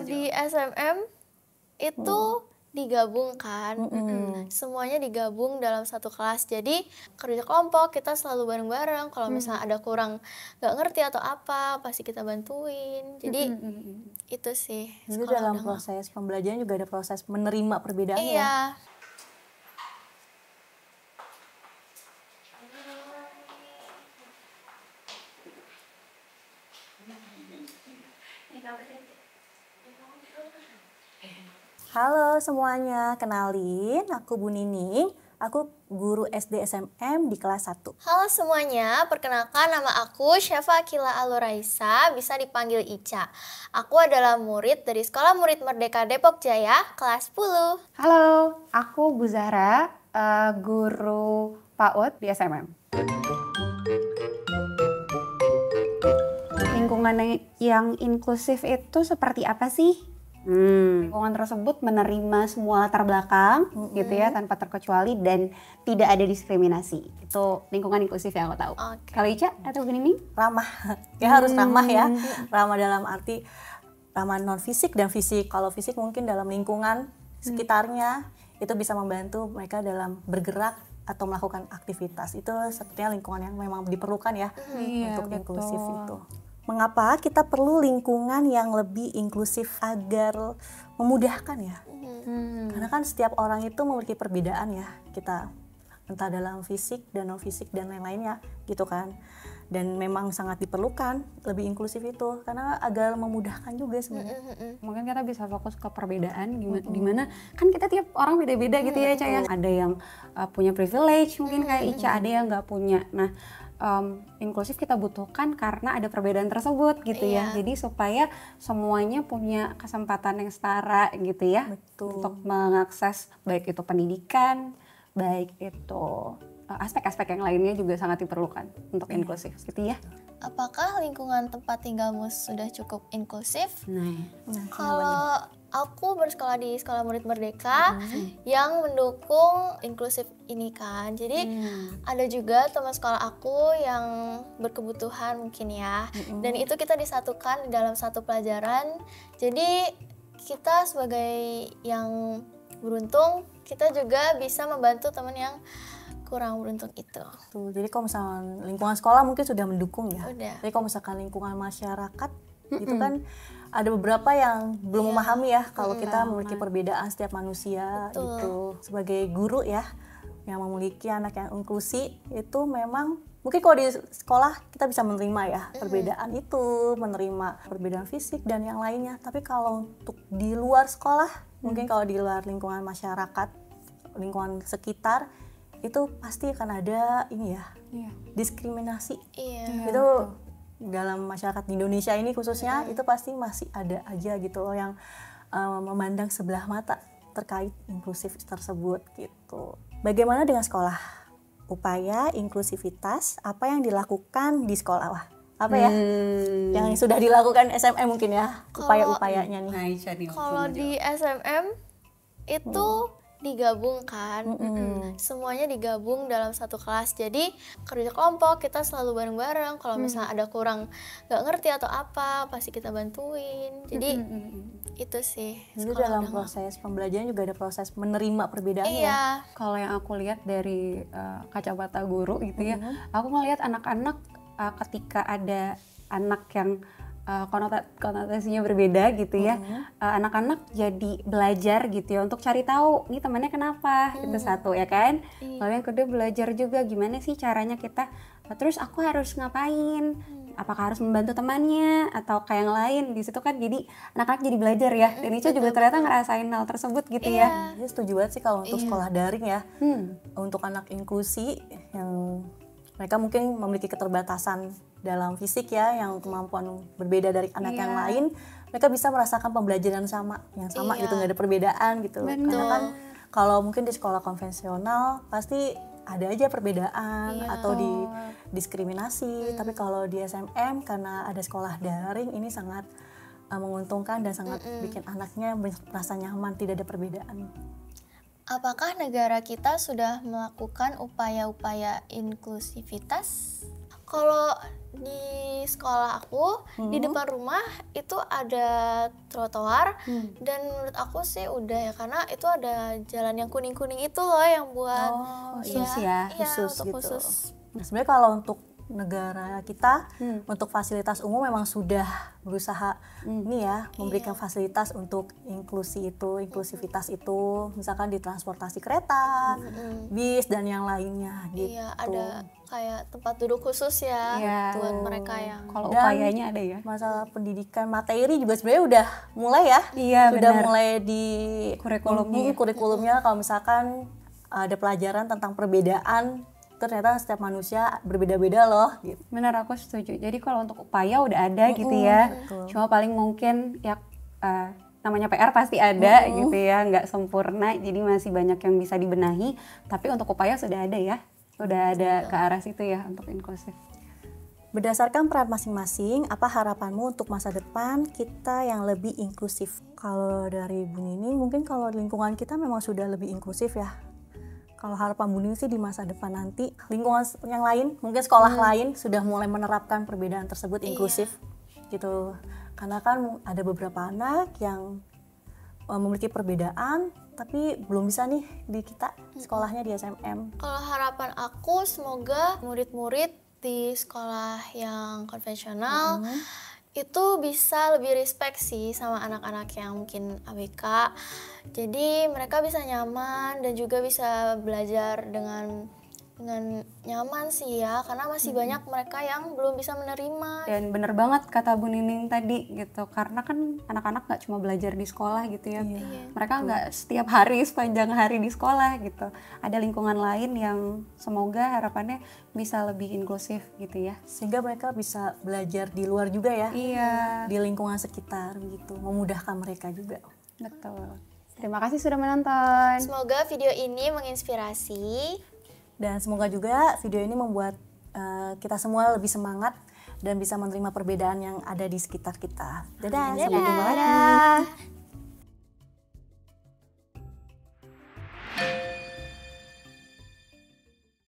di SMM itu digabungkan, semuanya digabung dalam satu kelas. Jadi kerja kelompok kita selalu bareng-bareng. Kalau misalnya ada kurang nggak ngerti atau apa, pasti kita bantuin. Jadi itu sih. Jadi sekolah dalam udah proses pembelajaran juga ada proses menerima perbedaan ya. Iya. Halo semuanya, kenalin aku Bu Nining. Aku guru SD SMM di kelas 1. Halo semuanya, perkenalkan nama aku Syafa Akila Aluraisa, bisa dipanggil Ica. Aku adalah murid dari Sekolah Murid Merdeka Depok Jaya, kelas 10. Halo, aku Bu Zahra, guru PAUD di SMM. Lingkungan yang inklusif itu seperti apa sih? Lingkungan tersebut menerima semua latar belakang gitu ya, tanpa terkecuali dan tidak ada diskriminasi. Itu lingkungan inklusif yang aku tahu. Kalau Ica atau Bu Nining? Ramah, ya harus ramah ya. Ramah dalam arti ramah non fisik dan fisik. Kalau fisik mungkin dalam lingkungan sekitarnya itu bisa membantu mereka dalam bergerak atau melakukan aktivitas. Itu sepertinya lingkungan yang memang diperlukan ya untuk inklusif itu. Mengapa kita perlu lingkungan yang lebih inklusif agar memudahkan ya? Karena kan setiap orang itu memiliki perbedaan ya, kita entah dalam fisik dan non fisik dan lain-lainnya gitu kan. Dan memang sangat diperlukan lebih inklusif itu karena agar memudahkan juga sebenarnya. Mungkin kita bisa fokus ke perbedaan dimana kan kita tiap orang beda-beda gitu ya Ica ya. Ada yang punya privilege mungkin kayak Ica, ada yang nggak punya. Nah, inklusif kita butuhkan karena ada perbedaan tersebut gitu ya. Jadi supaya semuanya punya kesempatan yang setara gitu ya. Untuk mengakses baik itu pendidikan, baik itu aspek-aspek yang lainnya juga sangat diperlukan untuk inklusif gitu ya. Apakah lingkungan tempat tinggalmu sudah cukup inklusif? Nah, Kalau aku bersekolah di Sekolah Murid Merdeka yang mendukung inklusif ini kan. Jadi ada juga teman sekolah aku yang berkebutuhan mungkin ya. Dan itu kita disatukan dalam satu pelajaran. Jadi kita sebagai yang beruntung, kita juga bisa membantu teman yang kurang beruntung itu. Tuh, jadi kalau misalnya lingkungan sekolah mungkin sudah mendukung ya. Udah. Tapi kalau misalkan lingkungan masyarakat itu kan ada beberapa yang belum memahami ya kalau kita memiliki perbedaan setiap manusia gitu. Sebagai guru ya yang memiliki anak yang inklusi itu memang mungkin kalau di sekolah kita bisa menerima ya perbedaan itu, menerima perbedaan fisik dan yang lainnya. Tapi kalau untuk di luar sekolah, mungkin kalau di luar lingkungan masyarakat, lingkungan sekitar itu pasti akan ada ini ya, diskriminasi. Itu dalam masyarakat di Indonesia ini khususnya itu pasti masih ada aja gitu loh yang memandang sebelah mata terkait inklusif tersebut gitu. Bagaimana dengan sekolah? Upaya inklusivitas apa yang dilakukan di sekolah? Wah, apa ya yang sudah dilakukan SMM mungkin ya, upaya-upayanya nih. Kalau di SMM itu digabungkan, semuanya digabung dalam satu kelas. Jadi kerja kelompok kita selalu bareng-bareng. Kalau misalnya ada kurang nggak ngerti atau apa, pasti kita bantuin. Jadi itu sih. Jadi dalam proses pembelajaran juga ada proses menerima perbedaan ya. Kalau yang aku lihat dari kacamata guru gitu ya, aku ngelihat anak-anak ketika ada anak yang konotasinya berbeda gitu ya, anak-anak jadi belajar gitu ya untuk cari tahu nih temannya kenapa, itu satu ya kan. Lalu yang kedua belajar juga gimana sih caranya kita, terus aku harus ngapain, apakah harus membantu temannya atau kayak yang lain di situ kan. Jadi anak-anak jadi belajar ya, dan Ica juga ternyata ngerasain hal tersebut gitu ya. Jadi setuju banget sih kalau untuk sekolah daring ya, untuk anak inklusi yang mereka mungkin memiliki keterbatasan dalam fisik ya, yang kemampuan berbeda dari anak yang lain, mereka bisa merasakan pembelajaran yang sama gitu, nggak ada perbedaan gitu. Karena kan kalau mungkin di sekolah konvensional pasti ada aja perbedaan atau diskriminasi, tapi kalau di SMM karena ada sekolah daring ini sangat menguntungkan dan sangat bikin anaknya merasa nyaman, tidak ada perbedaan. Apakah negara kita sudah melakukan upaya-upaya inklusivitas? Kalau di sekolah aku di depan rumah itu ada trotoar dan menurut aku sih udah ya, karena itu ada jalan yang kuning-kuning itu loh yang buat khusus ya, iya, khusus untuk gitu. khusus. Nah, sebenarnya kalau untuk negara kita untuk fasilitas umum memang sudah berusaha ini ya memberikan fasilitas untuk inklusivitas itu, misalkan di transportasi kereta, bis dan yang lainnya gitu. Iya, ada kayak tempat duduk khusus ya buat mereka yang kalau upayanya ada ya. Masalah pendidikan materi juga sebenarnya udah mulai ya. Iya, sudah benar. mulai di kurikulumnya kalau misalkan ada pelajaran tentang perbedaan, ternyata setiap manusia berbeda-beda loh gitu. Benar, aku setuju. Jadi kalau untuk upaya udah ada gitu ya. Cuma paling mungkin ya namanya PR pasti ada gitu ya, nggak sempurna. Jadi masih banyak yang bisa dibenahi. Tapi untuk upaya sudah ada ya. Udah ada ke arah situ ya untuk inklusif. Berdasarkan peran masing-masing, apa harapanmu untuk masa depan kita yang lebih inklusif? Kalau dari Bu Nining, mungkin kalau lingkungan kita memang sudah lebih inklusif ya. Kalau harapan Bu Nining sih di masa depan nanti, lingkungan yang lain, mungkin sekolah lain sudah mulai menerapkan perbedaan tersebut inklusif gitu. Karena kan ada beberapa anak yang memiliki perbedaan, tapi belum bisa nih di kita sekolahnya di SMM. Kalau harapan aku semoga murid-murid di sekolah yang konvensional itu bisa lebih respect sih sama anak-anak yang mungkin ABK. Jadi mereka bisa nyaman dan juga bisa belajar dengan nyaman sih ya, karena masih banyak mereka yang belum bisa menerima. Dan bener banget kata Bu Nining tadi gitu, karena kan anak-anak nggak cuma belajar di sekolah gitu ya, mereka nggak setiap hari sepanjang hari di sekolah gitu. Ada lingkungan lain yang semoga harapannya bisa lebih inklusif gitu ya. Sehingga mereka bisa belajar di luar juga ya, di lingkungan sekitar gitu, memudahkan mereka juga. Betul. Terima kasih sudah menonton. Semoga video ini menginspirasi. Dan semoga juga video ini membuat kita semua lebih semangat dan bisa menerima perbedaan yang ada di sekitar kita. Dadah, sampai jumpa lagi.